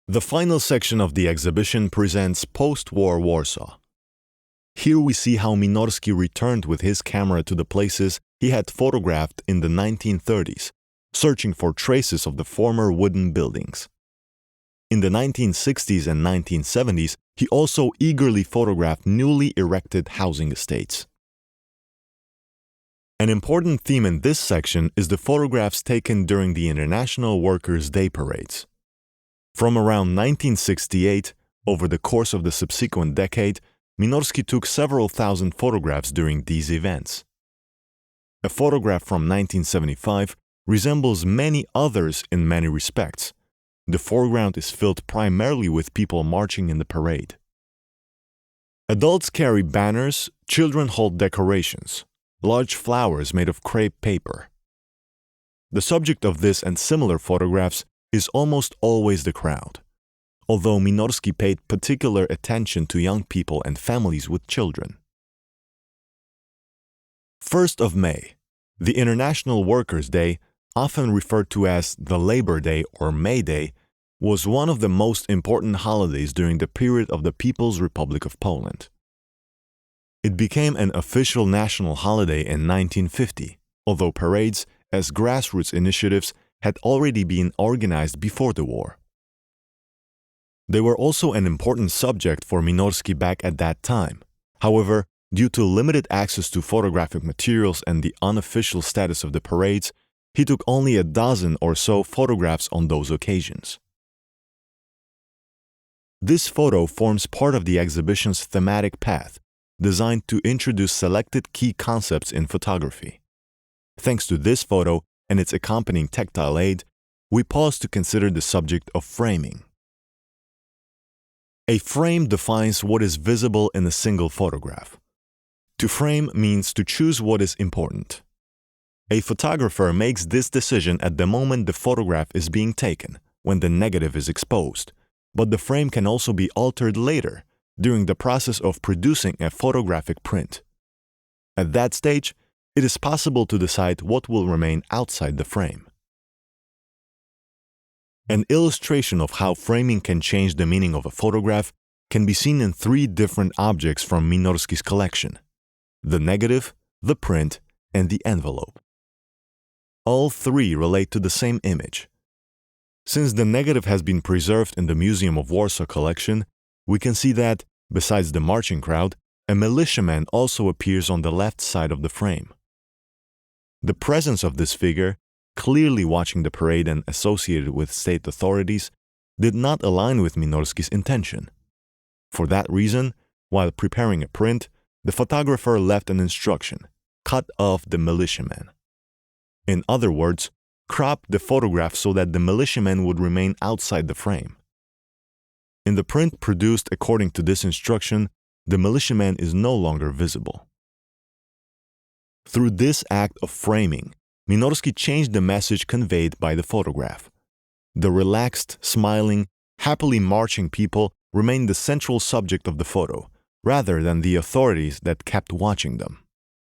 The final section of the exhibition presents post-war Warsaw. Here we see how Minorski returned with his camera to the places he had photographed in the 1930s, searching for traces of the former wooden buildings. In the 1960s and 1970s, he also eagerly photographed newly erected housing estates. An important theme in this section is the photographs taken during the International Workers' Day parades. From around 1968, over the course of the subsequent decade, Minorski took several thousand photographs during these events. A photograph from 1975 resembles many others in many respects. The foreground is filled primarily with people marching in the parade. Adults carry banners, children hold decorations, large flowers made of crepe paper. The subject of this and similar photographs is almost always the crowd, although Minorski paid particular attention to young people and families with children. 1st of May, the International Workers' Day, often referred to as the Labor Day or May Day, was one of the most important holidays during the period of the People's Republic of Poland. It became an official national holiday in 1950, although parades, as grassroots initiatives, had already been organized before the war. They were also an important subject for Minorski back at that time. However, due to limited access to photographic materials and the unofficial status of the parades, he took only a dozen or so photographs on those occasions. This photo forms part of the exhibition's thematic path, designed to introduce selected key concepts in photography. Thanks to this photo and its accompanying tactile aid, we pause to consider the subject of framing. A frame defines what is visible in a single photograph. To frame means to choose what is important. A photographer makes this decision at the moment the photograph is being taken, when the negative is exposed, but the frame can also be altered later, during the process of producing a photographic print. At that stage, it is possible to decide what will remain outside the frame. An illustration of how framing can change the meaning of a photograph can be seen in 3 different objects from Minorski's collection: the negative, the print, and the envelope. All 3 relate to the same image. Since the negative has been preserved in the Museum of Warsaw collection, we can see that, besides the marching crowd, a militiaman also appears on the left side of the frame. The presence of this figure, clearly watching the parade and associated with state authorities, did not align with Minorski's intention. For that reason, while preparing a print, the photographer left an instruction: cut off the militiaman. In other words, crop the photograph so that the militiaman would remain outside the frame. In the print produced according to this instruction, the militiaman is no longer visible. Through this act of framing, Minorski changed the message conveyed by the photograph. The relaxed, smiling, happily marching people remained the central subject of the photo, rather than the authorities that kept watching them.